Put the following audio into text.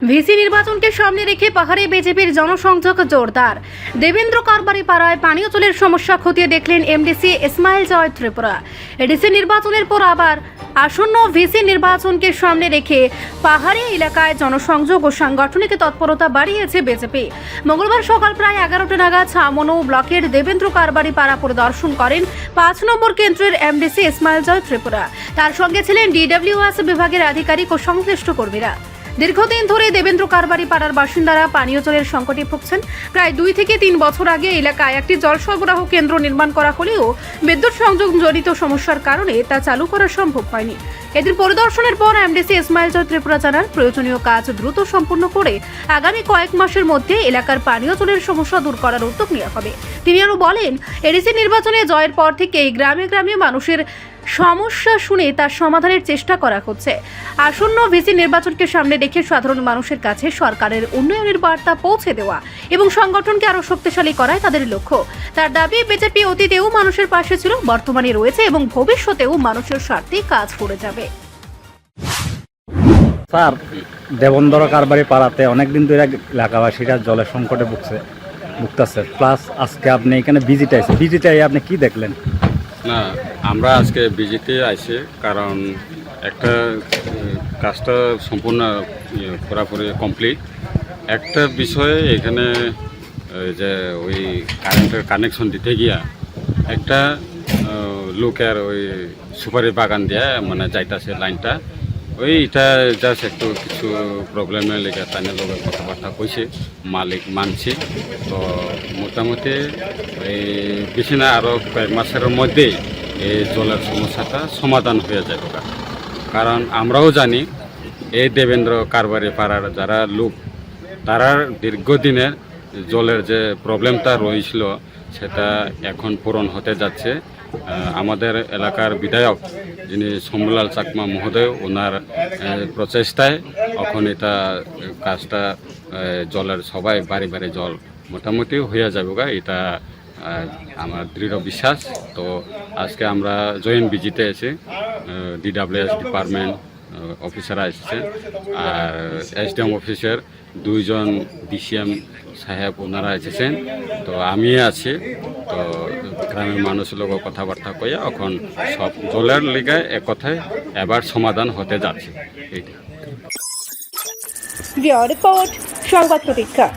VC নির্বাচনকে সামনে রেখে পাহাড়ে বিজেপির জনসংযোগ জোরদার। দেবেন্দ্র কারবারি পাড়ায় পানীয় জলের সমস্যা খতিয়ে দেখলেন এমডিসি ইসমাইল জয় ত্রিপুরা। এডিসি নির্বাচনের পর আবার আসন্ন ভিসি নির্বাচনকে সামনে রেখে পাহাড়ি এলাকায় জনসংযোগ ও সাংগঠনিক তৎপরতা বাড়িয়েছে বিজেপি। মঙ্গলবার সকাল প্রায় 11টা নাগাদ ছামনো ব্লকের দেবেন্দ্র কারবারি পাড়া পরিদর্শন করেন 5 নম্বর কেন্দ্রের এমডিসি ইসমাইল জয় ত্রিপুরা। তার সঙ্গে ছিলেন ডিডব্লিউএস বিভাগের আধিকারিক ও সংশ্লিষ্ট কর্মীরা। দীর্ঘদিন ধরে দেবেন্দ্র কারবারি পাড়ার বাসিন্দারা পানীয় জলের সংকটে ভুগছেন। প্রায় 2 থেকে 3 বছর আগে এলাকায় একটি জল সরবরাহ কেন্দ্র নির্মাণ করা হলেও বিদ্যুৎ সংযোগ জনিত সমস্যার কারণে তা চালু করা সম্ভব হয়নি। এদিন পরিদর্শনের পর এমডিসি ইসমাইল জয় ত্রিপুরা জানান, প্রয়োজনীয় কাজ দ্রুত সম্পূর্ণ করে আগামী কয়েক মাসের মধ্যে এলাকার পানীয় জলের সমস্যা দূর করার উদ্যোগ নেওয়া হবে। তিনি আরও বলেন, এডিসি নির্বাচনে জয়ের পর থেকেই গ্রামে গ্রামে মানুষের সমস্যা শুনে তার সমাধানের চেষ্টা করা হচ্ছে। আসন্ন ভিসি নির্বাচনকে সামনে রেখে সাধারণ মানুষের কাছে সরকারের উন্নয়নের বার্তা পৌঁছে দেওয়া এবং সংগঠনকে আরও শক্তিশালী করাই তাদের লক্ষ্য। তার দাবি, বিজেপি অতীতেও মানুষের পাশে ছিল, বর্তমানে রয়েছে এবং ভবিষ্যতেও মানুষের স্বার্থে কাজ করে যাবে। স্যার, দেবেন্দ্র কারবারি পাড়াতে অনেকদিন ধরে এলাকাবাসীরা জলের সংকটে ভুগতেছে। প্লাস আজকে আপনি এখানে ভিজিটে আপনি কি দেখলেন? না, আমরা আজকে ভিজিটে আইছি কারণ একটা কাজটা সম্পূর্ণ পুরোপুরি কমপ্লিট। একটা বিষয়ে এখানে যে ওই কারেন্টের কানেকশন দিতে গিয়া একটা লোকের ওই সুপারি বাগান দিয়ে মানে যাইতাছে লাইনটা, ওইটা জাস্ট একটু কিছু প্রবলেমের লেগে তাইনের লোক কথাবার্তা কইছে, মালিক মানছে। তো মোটামুটি এই বেশি না আরও কয়েক মাসের মধ্যেই এই জলের সমস্যাটা সমাধান হয়ে যাবে। কারণ আমরাও জানি এই দেবেন্দ্র কারবারি পাড়ার যারা লোক, তারা দীর্ঘদিনের জলের যে প্রবলেমটা রয়েছিল সেটা এখন পূরণ হতে যাচ্ছে। আমাদের এলাকার বিধায়ক যিনি শম্ভুলাল চাকমা মহোদয়, ওনার প্রচেষ্টায় এখন এটা কাজটা জলের সবাই বাড়ি বাড়ি জল মোটামুটি হয়ে যাবে, এটা আমার দৃঢ় বিশ্বাস। তো আজকে আমরা জয়েন্ট ভিজিটে এসে ডিডব্লিউএস ডিপার্টমেন্ট অফিসাররা এসেছে, আর এসডিএম অফিসের 2 জন ডিসিএম সাহেব ওনারা এসেছেন। তো আমি আছি। তো গ্রামের মানুষের লোক কথাবার্তা কইয়া এখন সব জলের লিগে এক কথায় এবার সমাধান হতে যাচ্ছে। এইটা রিপোর্ট সংবাদ প্রতীক্ষা।